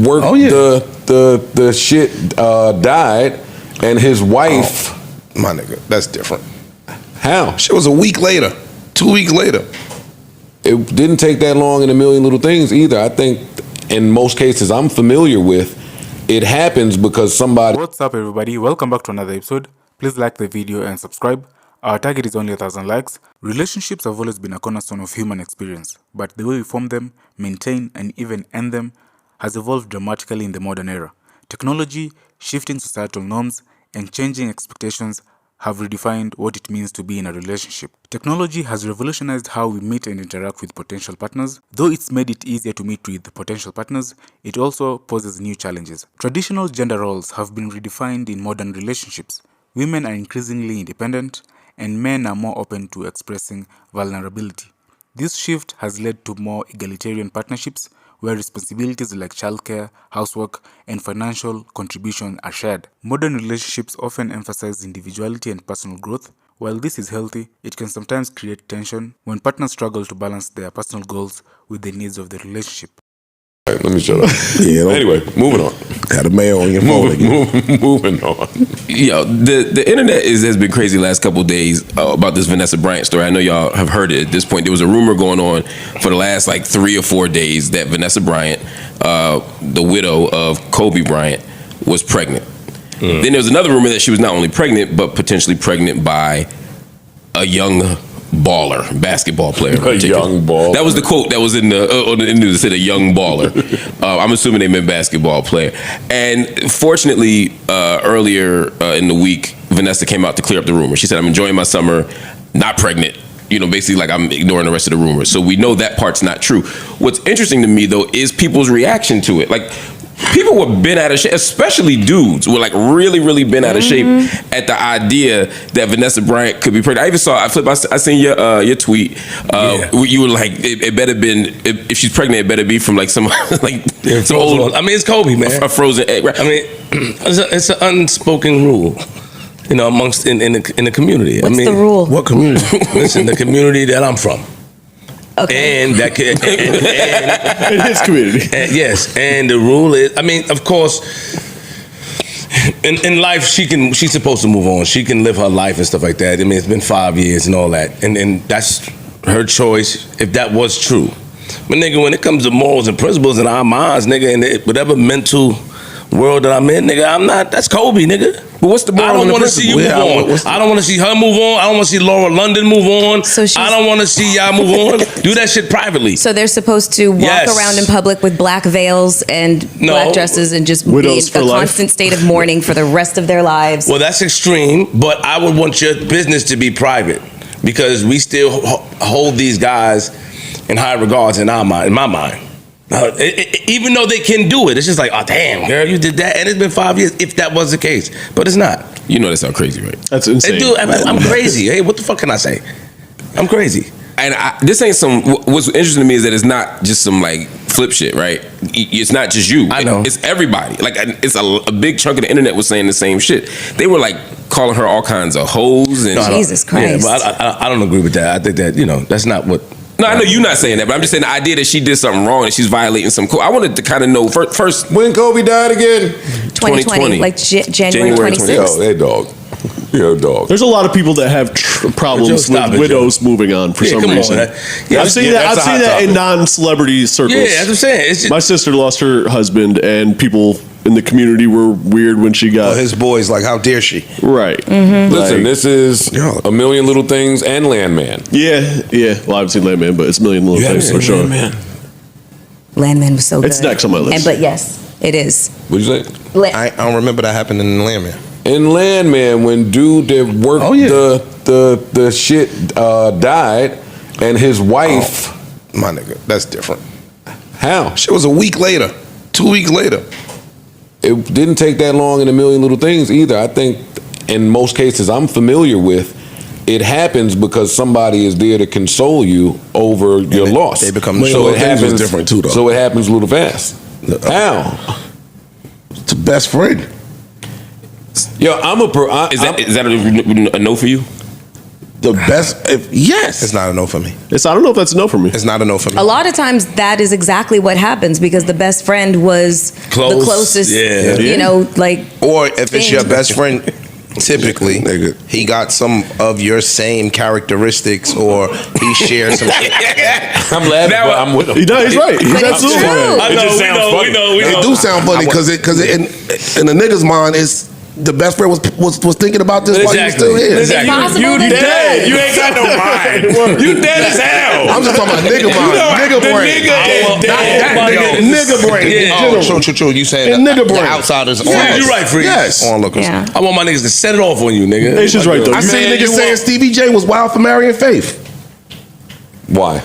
worked the shit died, and his wife. My nigga, that's different. How? Shit was a week later, 2 weeks later. It didn't take that long in A Million Little Things either. I think in most cases I'm familiar with, it happens because somebody. What's up, everybody? Welcome back to another episode. Please like the video and subscribe. Our target is only 1,000 likes. Relationships have always been a cornerstone of human experience, but the way we form them, maintain, and even end them has evolved dramatically in the modern era. Technology, shifting societal norms, and changing expectations have redefined what it means to be in a relationship. Technology has revolutionized how we meet and interact with potential partners. Though it's made it easier to meet with potential partners, it also poses new challenges. Traditional gender roles have been redefined in modern relationships. Women are increasingly independent, and men are more open to expressing vulnerability. This shift has led to more egalitarian partnerships where responsibilities like childcare, housework, and financial contribution are shared. Modern relationships often emphasize individuality and personal growth. While this is healthy, it can sometimes create tension when partners struggle to balance their personal goals with the needs of the relationship. All right, let me shut up. Anyway, moving on. Had a mail on your phone again. Moving on. Yo, the internet has been crazy the last couple of days about this Vanessa Bryant story. I know y'all have heard it at this point. There was a rumor going on for the last like 3 or 4 days that Vanessa Bryant, the widow of Kobe Bryant, was pregnant. Then there was another rumor that she was not only pregnant, but potentially pregnant by a young baller, basketball player. A young baller. That was the quote that was in the news. It said a young baller. I'm assuming they meant basketball player. And fortunately, earlier in the week, Vanessa came out to clear up the rumor. She said, "I'm enjoying my summer, not pregnant." You know, basically like I'm ignoring the rest of the rumors. So we know that part's not true. What's interesting to me though is people's reaction to it. Like, people were bent out of shape, especially dudes were like really bent out of shape at the idea that Vanessa Bryant could be pregnant. I even saw, I seen your tweet. You were like, it better been, if she's pregnant, it better be from like some like some old. I mean, it's Kobe, man. A frozen egg. Right? I mean, it's an unspoken rule, you know, amongst in the community. What's I mean, the rule? What community? Listen, the community that I'm from. Okay. And that could, and in his community. Yes, and the rule is, I mean, of course, in life she's supposed to move on. She can live her life and stuff like that. I mean, it's been 5 years and all that, and that's her choice if that was true. But nigga, when it comes to morals and principles in our minds, nigga, and whatever mental world that I'm in, nigga, I'm not. That's Kobe, nigga. But what's the moral? I don't want to see you move on. I don't want to see her move on. I don't want to see Laura London move on. So I don't want to see y'all move on. Do that shit privately. So they're supposed to walk around in public with black veils and black dresses and just be in a constant state of mourning for the rest of their lives. Well, that's extreme, but I would want your business to be private because we still hold these guys in high regards in my mind. Even though they can do it, it's just like, oh damn, girl, you did that, and it's been 5 years. If that was the case, but it's not. You know that sounds crazy, right? That's insane. Dude, I'm crazy. Hey, what the fuck can I say? I'm crazy. And this ain't some. What's interesting to me is that it's not just some like flip shit, right? It's not just you. I know. It's everybody. Like it's a big chunk of the internet was saying the same shit. They were like calling her all kinds of hoes and Jesus Christ. Yeah, but I don't agree with that. I think that that's not what. No, I know you're not saying that, but I'm just saying the idea that she did something wrong and she's violating some code. I wanted to kind of know first When Kobe died again? 2020, like January 26th. Oh, that dog. Yeah, dog. There's a lot of people that have problems with widows moving on for some reason. I've seen that in non-celebrity circles. Yeah, that's what I'm saying. It's just, my sister lost her husband, and people in the community were weird when she got his boys. Like, how dare she? Right. Listen, this is A Million Little Things and Landman. Yeah. Well, I haven't seen Landman, but it's A Million Little Things for sure. Landman was so good. It's next on my list. But yes, it is. What'd you say? I don't remember that happening in Landman. In Landman, when dude that worked the shit died, and his wife. My nigga, that's different. How? Shit was a week later, 2 weeks later. It didn't take that long in A Million Little Things either. I think in most cases I'm familiar with, it happens because somebody is there to console you over your loss. They become so it happens different too, though. So it happens a little fast. How? It's the best friend. Yo, is that a no for you? the best. Yes, it's not a no for me. I don't know if that's a no for me. It's not a no for me. A lot of times that is exactly what happens because the best friend was the closest, you know, like. Or if it's your best friend, typically he got some of your same characteristics, or he shares some. I'm laughing, but I'm with him. He's right. He's absolutely right. It just sounds funny. It do sound funny because in the nigga's mind, it's the best friend was thinking about this while you were still here. Exactly. You dead. You ain't got no mind. You dead as hell. I'm just talking about nigga mind, nigga brain. Nigga brain. True. You saying nigga brain. Outsiders? Yeah, you right, Freeze. Yes. Onlookers. Yeah. I want my niggas to set it off on you, nigga. It's just right though. I seen niggas saying Stevie J was wild for marrying Faith. Why?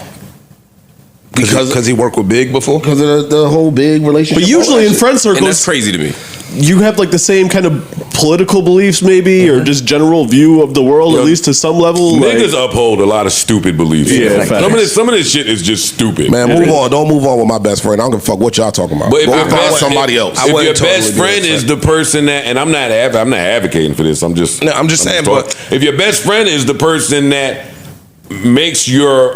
Because he worked with Big before. Because of the whole Big relationship. But usually in friend And circles, that's crazy to me. you have like the same kind of political beliefs, maybe, or just general view of the world, at least to some level. Niggas uphold a lot of stupid beliefs. Yeah, some of this shit is just stupid. Man, move on. Don't move on with my best friend. I don't give a fuck what y'all talking about. But if Go your find somebody else. If your best friend is the person that, and I'm not advocating for this. I'm just saying. But if your best friend is the person that makes your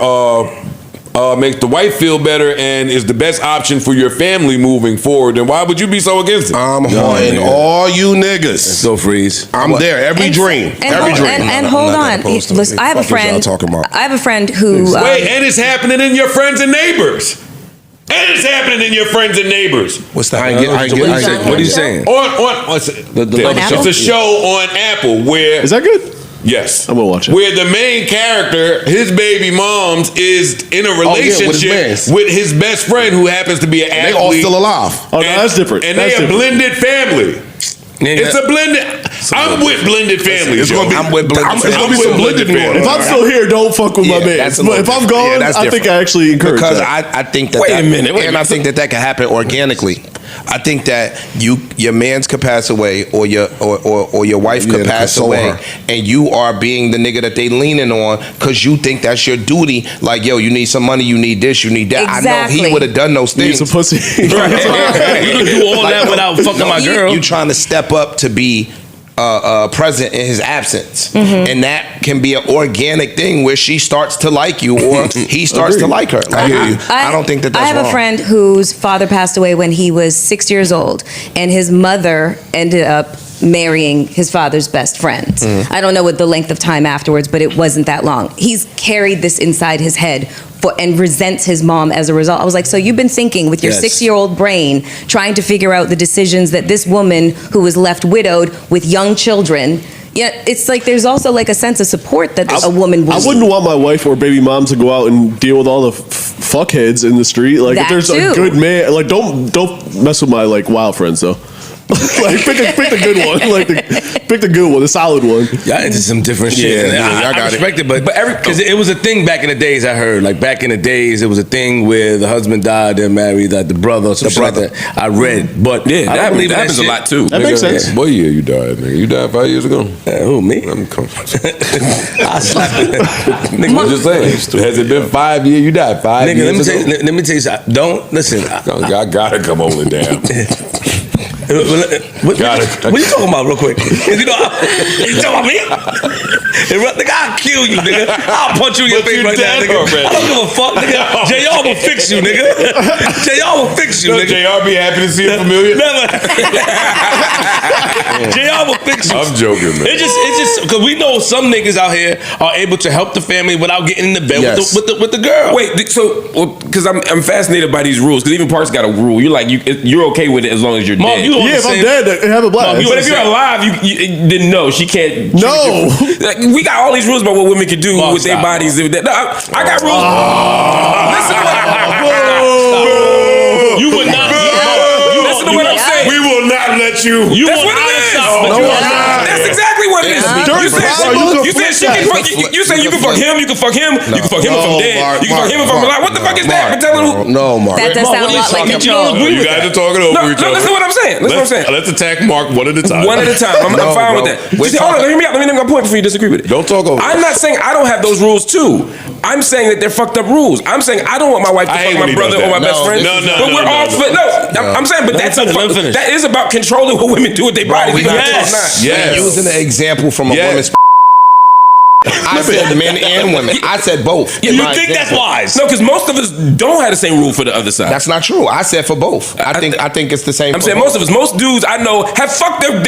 makes the wife feel better and is the best option for your family moving forward, then why would you be so against it? I'm haunting all you niggas. Go Freeze. I'm there every dream. Every dream. And hold on. Listen, I have a friend. I have a friend who. Wait, and it's happening in your friends and neighbors. And it's happening in your friends and neighbors. What's that? What are you saying? It's a show on Apple where. Is that good? Yes. I'm gonna watch it. Where the main character, his baby mom's, is in a relationship with his best friend who happens to be an athlete. They all still alive. Oh, no, that's different. And they a blended family. It's a blended. I'm with blended families. I'm with blended families. It's gonna be some blended families. If I'm still here, don't fuck with my man. But if I'm gone, I think I actually encourage because that. I think that. Wait a minute. I think that can happen organically. I think that your man's could pass away, or your wife could pass away, and you are being the nigga that they leaning on because you think that's your duty. Like, yo, you need some money, you need this, you need that. Exactly. I know he would have done those You need things. some pussy. You can do all that without fucking my girl. You trying to step up to be present in his absence, and that can be an organic thing where she starts to like you or he starts to like her. I don't think that's wrong. I have a friend whose father passed away when he was 6 years old, and his mother ended up marrying his father's best friend. I don't know what the length of time afterwards, but it wasn't that long. He's carried this inside his head and resents his mom as a result. I was like, so you've been thinking with your 6-year-old brain, trying to figure out the decisions that this woman who was left widowed with young children. Yeah, it's like there's also like a sense of support that a woman would. I wouldn't want my wife or baby mom to go out and deal with all the fuckheads in the street. Like, if there's a good man, like don't mess with my like wild friends though. Like pick the good one. Like pick the good one, the solid one. Y'all into some different shit. I respect it, but because it was a thing back in the days. I heard like back in the days, it was a thing where the husband died, then married like the brother. Or some shit like that. I read, but yeah, that happens a lot too. That makes sense. What year you died, nigga? You died 5 years ago. Who, me? I'm coming. I slapped it. I'm just saying. Has it been 5 years? You died 5 years ago. Let me tell you something. Don't listen. I gotta come hold it down. What you talking about, real quick? You talking about me? Nigga, I'll kill you, nigga. I'll punch you in your face right now, nigga. I don't give a fuck, nigga. JR will fix you, nigga. JR will fix you, nigga. JR be happy to see a familiar. Never. JR will fix you. I'm joking, man. It's just because we know some niggas out here are able to help the family without getting in the bed with the girl. Wait, so because I'm fascinated by these rules because even Parks got a rule. You're like you're okay with it as long as you're dead. If I'm dead, have a blast. But if you're alive, you didn't know she can't. No, like, we got all these rules about what women can do with their bodies. No, I got rules. Listen, you would not. Listen to what I'm saying. We will not let you. That's what it is. That's exactly what it is. You said she can fuck. You said you can fuck him. You can fuck him. You can fuck him if I'm dead. You can fuck him if I'm alive. What the fuck is that? No, Mark. That does sound a lot like control. You guys are talking over each other. Listen to what I'm saying. Let's attack Mark one at a time. One at a time. I'm fine with that. Hold on, hear me out. Let me make a point before you disagree with it. Don't talk over. I'm not saying I don't have those rules too. I'm saying that they're fucked up rules. I'm saying I don't want my wife to fuck my brother or my best friend. But we're all split. I'm saying, but that is about controlling what women do with their bodies. Yes. Yes. Using an example from a woman's I said men and women. I said both. Yeah, you think that's wise? No, because most of us don't have the same rule for the other side. That's not true. I said for both. I think it's the same. I'm saying most dudes I know have fucked their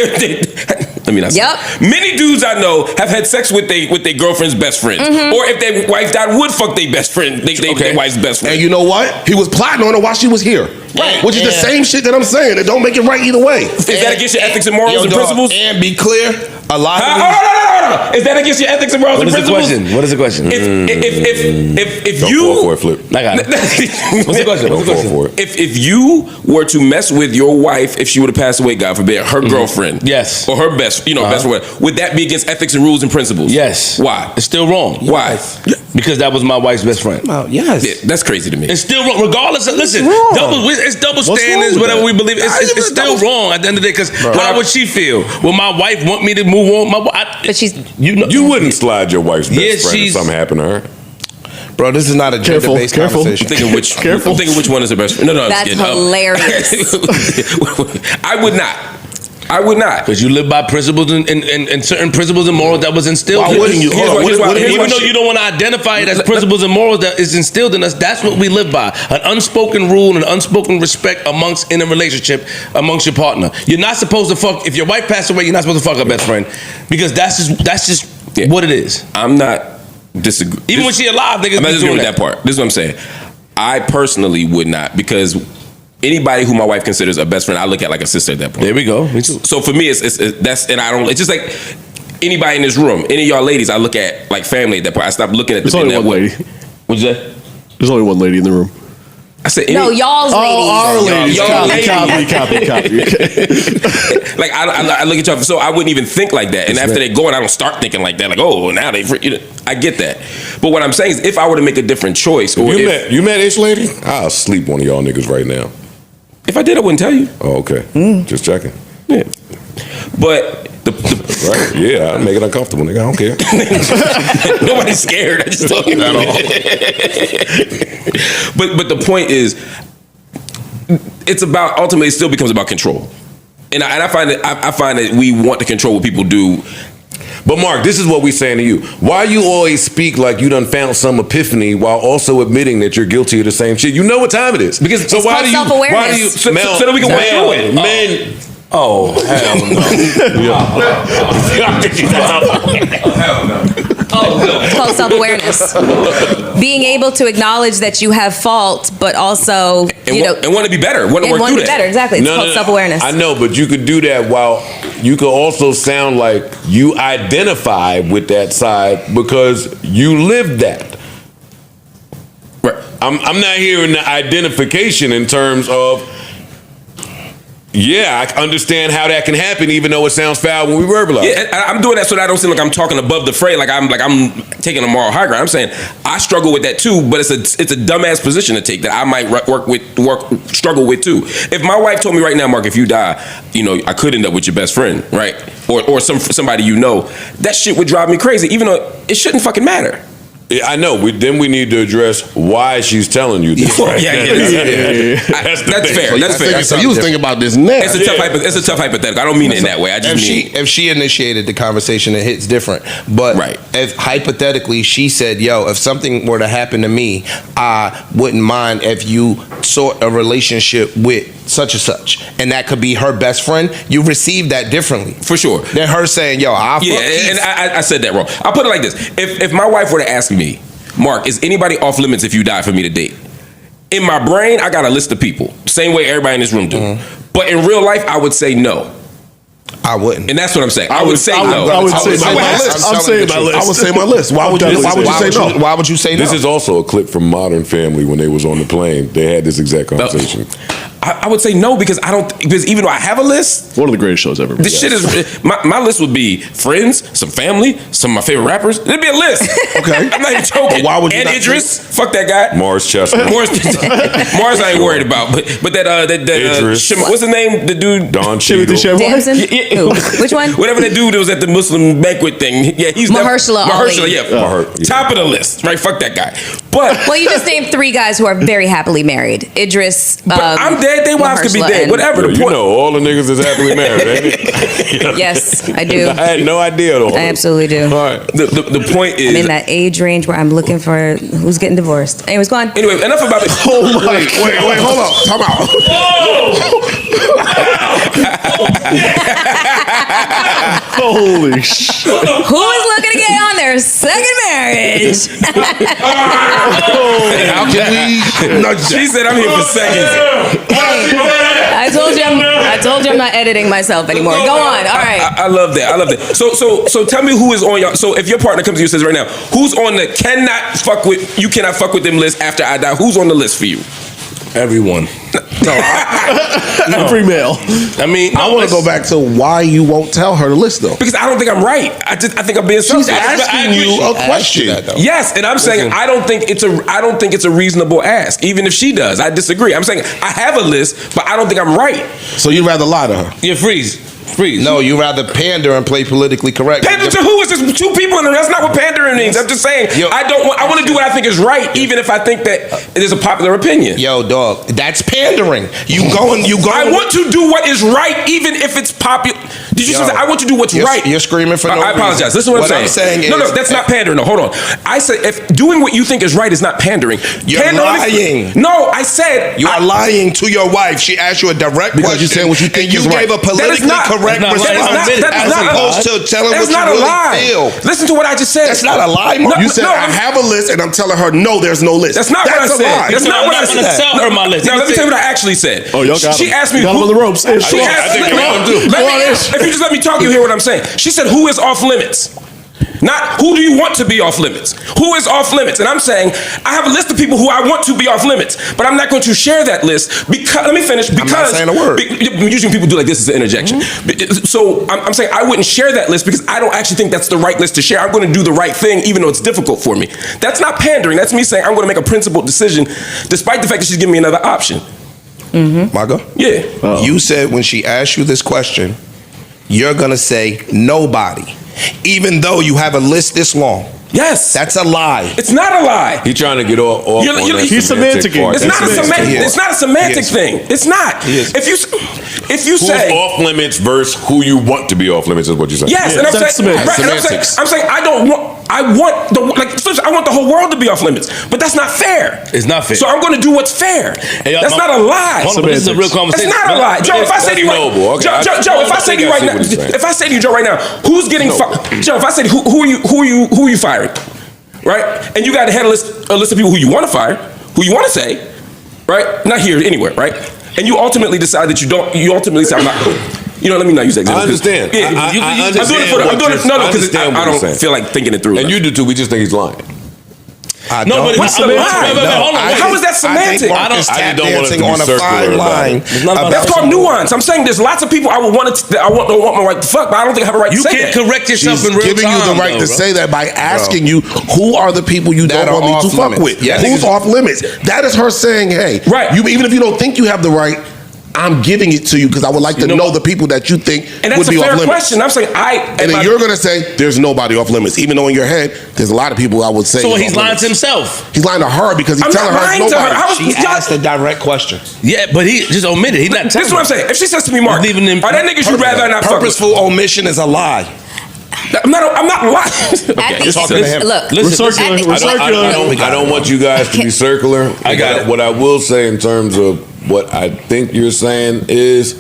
let me not say. Yep. Many dudes I know have had sex with their girlfriend's best friend, or if their wife died, would fuck their best friend, their wife's best friend. And you know what? He was plotting on her while she was here. Right. Which is the same shit that I'm saying. It don't make it right either way. Is that against your ethics and morals and principles? And be clear, a lot of No. Is that against your ethics and morals and principles? What is the question? If Don't you fall for it, Flip. I got it. What's the question? Don't fall for it. if you were to mess with your wife, if she would have passed away, God forbid, her girlfriend, Yes. or her best friend, would that be against ethics and rules and principles? Yes. Why? It's still wrong. Why? Because that was my wife's best friend. yes. Yeah, that's crazy to me. It's still wrong, regardless of, listen, it's double standards, with whatever that? we believe. It's still wrong at the end of the day, because how would she feel? Will my wife want me to move on? But she's You wouldn't slide your wife's best Yeah, friend if she's- something happened to her. Bro, this is not a gender-based conversation. I'm thinking which one is the best friend. No, That's hilarious. I would not. Because you live by principles and certain principles and morals that was instilled. Why wouldn't you? Here's why- Even though you don't want to identify it as principles and morals that is instilled in us, that's what we live by. An unspoken rule and an unspoken respect in a relationship amongst your partner. You're not supposed to fuck, if your wife passed away, you're not supposed to fuck her best friend. Because that's just what it is. I'm not disagreeing. Even when she alive, niggas I'm not be disagreeing doing with that part. This is what I'm saying. I personally would not, because anybody who my wife considers a best friend, I look at like a sister at that point. There we go. Me too. So for me, it's that's, and I don't. It's just like anybody in this room, any of y'all ladies, I look at like family at that point. I stop looking at There's them in only that one way. lady. What'd you say? There's only one lady in the room. I said no, y'all's ladies. Our ladies. Y'all Copy. like I look at y'all, so I wouldn't even think like that. And after they go, and I don't start thinking like that. Like, oh, now they, I get that. But what I'm saying is, if I were to make a different choice, or You met Ish Lady? I'll sleep one of y'all niggas right now. if I did, I wouldn't tell you. Oh, okay. Just checking. Yeah. But Right? Yeah, I'd make it uncomfortable, nigga. I don't care. nobody's scared. I just told you at all. But the point is, it's about, ultimately it still becomes about control. And I find that we want to control what people do. But Mark, this is what we saying to you. Why you always speak like you done found some epiphany while also admitting that you're guilty of the same shit? You know what time it is. Because It's called self-awareness. so that we can work through it. Men. Oh, hell no. Hell no. It's called self-awareness. Being able to acknowledge that you have fault, but also, And want to be better. Want to work through that. better. Exactly. It's called self-awareness. I know, but you could do that while you could also sound like you identify with that side because you lived that. Right. I'm not hearing the identification in terms of, yeah, I understand how that can happen, even though it sounds foul when we verbalize. Yeah, I'm doing that so that I don't seem like I'm talking above the fray, like I'm taking a moral high ground. I'm saying I struggle with that too, but it's a dumbass position to take that I might struggle with too. If my wife told me right now, Mark, if you die, I could end up with your best friend, right? Or somebody that shit would drive me crazy, even though it shouldn't fucking matter. Yeah, I know. Then we need to address why she's telling you this. Right? That's fair. That's fair. So you was thinking about this now. It's a tough hypothetical. I don't mean it in that way. I just mean if she initiated the conversation, it hits different. But if hypothetically she said, "Yo, if something were to happen to me, I wouldn't mind if you sought a relationship with such and such," and that could be her best friend, you receive that differently for sure than her saying, "Yo, I'll fuck and I said that wrong. I'll put it like this: if my wife were to ask me, Mark, is anybody off limits if you die for me to date? In my brain, I got a list of people, same way everybody in this room do. But in real life, I would say no. I wouldn't, and that's what I'm saying. I would say no. I would say my list. I'm saying my list. I would say my list. Why would you say no? Why would you say no? This is also a clip from Modern Family when they was on the plane. They had this exact conversation. I would say no because even though I have a list, one of the greatest shows ever. This shit is my list would be friends, some family, some of my favorite rappers. It'd be a list. Okay, I'm not even joking. Why would you? And Idris, fuck that guy. Mars Chestnut. Mars I ain't worried about, but that Idris. what's his name? The dude Don Cheadle. Damson? Who? Which one? Whatever that dude that was at the Muslim banquet thing. Yeah, he's Mahershala Ali. Yeah. Top of the list, right? Fuck that guy. But well, you just named 3 guys who are very happily married. Idris. I'm dead. They wives could be dead. Whatever. You know, all the niggas is happily married, ain't it? Yes, I do. I had no idea though. I absolutely do. All right. The point is, I'm in that age range where I'm looking for who's getting divorced. Anyways, go on. Anyway, enough about it. Oh my! Wait, hold on. Time out. Holy shit! Who is looking to get on their second marriage? How can we? No, She said I'm here for seconds. I told you I'm not editing myself anymore. Go on. All right. I love that. I love that. So tell me who is on your. So if your partner comes to you and says right now, who's on the cannot fuck with them list after I die? Who's on the list for you? Everyone. Every male. I mean, I want to go back to why you won't tell her the list though. because I don't think I'm right. I think I'm being She's selfish. asking you a question. Yes, and I'm saying I don't think it's a reasonable ask, even if she does. I disagree. I'm saying I have a list, but I don't think I'm right. So you'd rather lie to her? Yeah, freeze. No, you rather pander and play politically correct. Pander to who? Is this 2 people in there? That's not what pandering means. I'm just saying I want to do what I think is right, even if I think that it is a popular opinion. Yo, dog, that's pandering. You going. I want to do what is right, even if it's popular. Did you say I want to do what's right? You're screaming for no I apologize. reason. Listen to what I'm saying. is, No, that's not pandering. No, hold on. I said if doing what you think is right is not pandering. You're lying. No, I said You are lying to your wife. She asked you a direct Because question. you're saying what you think and you is right. gave a politically correct response as opposed to telling what you really feel. Listen to what I just said. That's not a lie, Mark. You said I have a list, and I'm telling her no, there's no list. That's not what I a said. lie. That's not what I said. Tell her my list. Now let me tell you what I actually said. Oh, y'all got She him. asked me. Got him on the ropes. She asked me. If you just let me talk, you hear what I'm saying. She said, "Who is off limits?" Not who do you want to be off limits? Who is off limits? And I'm saying I have a list of people who I want to be off limits, but I'm not going to share that list because let me finish. Because I'm not saying a word. Usually people do like this as an interjection. So I'm saying I wouldn't share that list because I don't actually think that's the right list to share. I'm going to do the right thing even though it's difficult for me. That's not pandering. That's me saying I'm going to make a principled decision despite the fact that she's giving me another option. Margo? Yeah. You said when she asked you this question, you're gonna say nobody, even though you have a list this long. Yes. That's a lie. It's not a lie. He trying to get off on that he's semantic semanticking. part. It's not a semantic. It's not a semantic thing. It's not. If you Who's say off limits versus who you want to be off limits is what you're saying. yes, and I'm that's saying, semantics. right, and I'm saying I want the whole world to be off limits, but that's not fair. It's not fair. So I'm going to do what's fair. Hey, That's not a lie. Hold on, but this is a real conversation. It's not a lie, Joe. If I say to you, noble. Okay, Joe, if I say to you right now, if I say to you, Joe, right now, who's getting fired? Joe, if I say who are you firing? Right, and you got to have a list of people who you want to fire, who you want to say, right? Not here, anywhere, right? And you ultimately decide that you don't. You ultimately say I'm not. You know, let me not use that example. I understand. Yeah, I I'm doing it for understand I'm doing it. No, because understand I what you're don't saying. feel like thinking it through. And you do too. We just think he's lying. No, but What's the lie? Hold on. How is that semantic? I just I don't don't want it to be on a circular fine about line. it. That's called nuance. I'm saying there's lots of people I would want to. Don't want my right to fuck, but I don't think I have a right to You say can't that. correct yourself She's in real giving time. you the right to bro. say that by asking you who are the people you That don't are want me to off fuck limits. with. Yeah, Who's niggas- off limits? That is her saying, hey, Right. You even if you don't think you have the right, I'm giving it to you because I would like to know the people that you think And would that's a be off fair limits. question. I'm saying And then you're gonna say there's nobody off limits, even though in your head there's a lot of people I would say. So is he's off lying limits. to himself. He's lying to her because he's I'm telling not her it's lying to her. nobody. I was- She asked a direct question. Yeah, but he just omitted. He's not This telling is what I'm saying. If she says to me, Mark, Leaving them- are that niggas you'd rather not fuck with? Purposeful omission is a lie. I'm not lying. At the- talking to him. Look, We're circular. at the- We're circular. I don't want you guys to be circular. I got it. What I will say in terms of what I think you're saying is,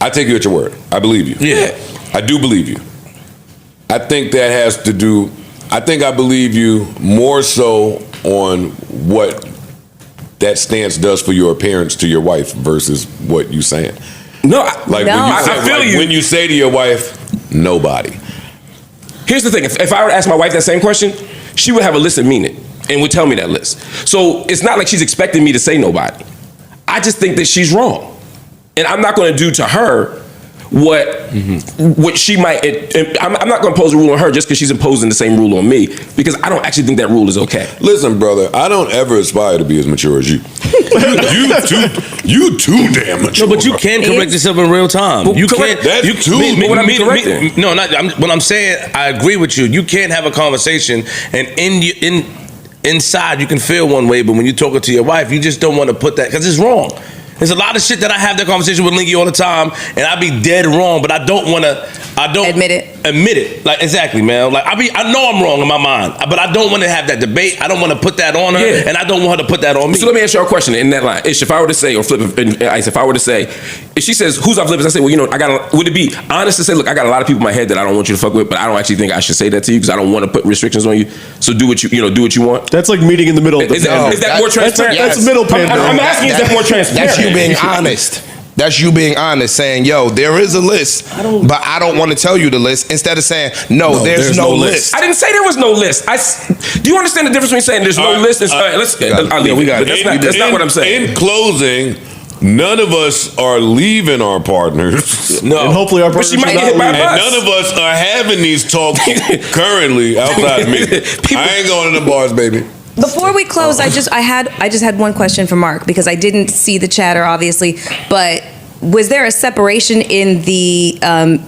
I take you at your word. I believe you. Yeah. I do believe you. I think that has to do. I think I believe you more so on what that stance does for your appearance to your wife versus what you saying. No, Like No. when you say, I feel like you. when you say to your wife, nobody. Here's the thing. If I were to ask my wife that same question, she would have a list and mean it and would tell me that list. So it's not like she's expecting me to say nobody. I just think that she's wrong. And I'm not going to do to her what she might. I'm not going to impose a rule on her just because she's imposing the same rule on me because I don't actually think that rule is okay. Listen, brother, I don't ever aspire to be as mature as you. you too damn mature. No, but you can correct yourself in real time. You correct- can't. That's You, too- But what I mean correcting? No, not. What I'm saying, I agree with you. You can't have a conversation and in inside you can feel one way, but when you're talking to your wife, you just don't want to put that, because it's wrong. There's a lot of shit that I have that conversation with Linky all the time, and I be dead wrong, but I don't want to. I don't admit it. Admit it, like exactly, man. Like I know I'm wrong in my mind, but I don't want to have that debate. I don't want to put that on her, and I don't want her to put that on me. So let me ask you a question in that line. Ish, if I were to say, or flip it, Ice, if I were to say, if she says, who's off limits? I say, well, you know, would it be honest to say, look, I got a lot of people in my head that I don't want you to fuck with, but I don't actually think I should say that to you because I don't want to put restrictions on you. So do what you want. That's like meeting in the middle of the Is that more transparent? That's middle pandering. I'm asking, is that more transparent? That's you being honest. That's you being honest, saying, yo, there is a list, but I don't want to tell you the list, instead of saying, no, there's no list. I didn't say there was no list. Do you understand the difference between saying there's no list and we got it. That's not what I'm saying. In closing, none of us are leaving our partners. No. And hopefully our partners she might are not get hit by a leaving. bus. And none of us are having these talks currently outside of me. I ain't going to the bars, baby. Before we close, I just had one question for Mark, because I didn't see the chatter, obviously, but was there a separation in the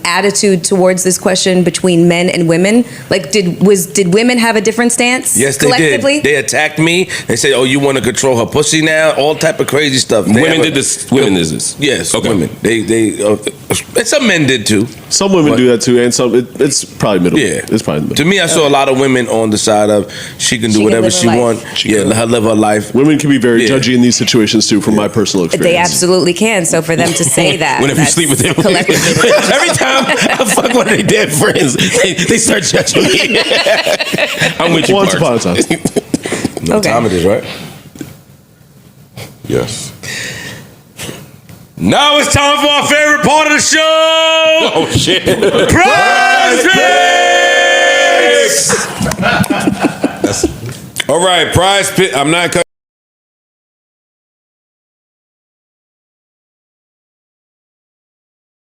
attitude towards this question between men and women? Like, did women have a different stance? Yes, they collectively? did. They attacked me. They said, "Oh, you want to control her pussy now?" All type of crazy stuff. Women did this. Women did this. Yes, Okay. women. And some men did too. Some women do that too, and some it's probably middle. Yeah, it's probably middle. To me, I saw a lot of women on the side of she can do whatever she wants. Yeah, let her live her life. Women can be very judgy in these situations too, from my personal experience. They absolutely can. So for them to say that, Whenever you sleep with them, collectively. every time I fuck one of their dead friends, they start judging me. I'm with you. Once upon a time. No Okay. time it is, right? Yes. Now it's time for our favorite part of the show. Oh shit! Prize Picks. All right, prize pick. I'm not cutting.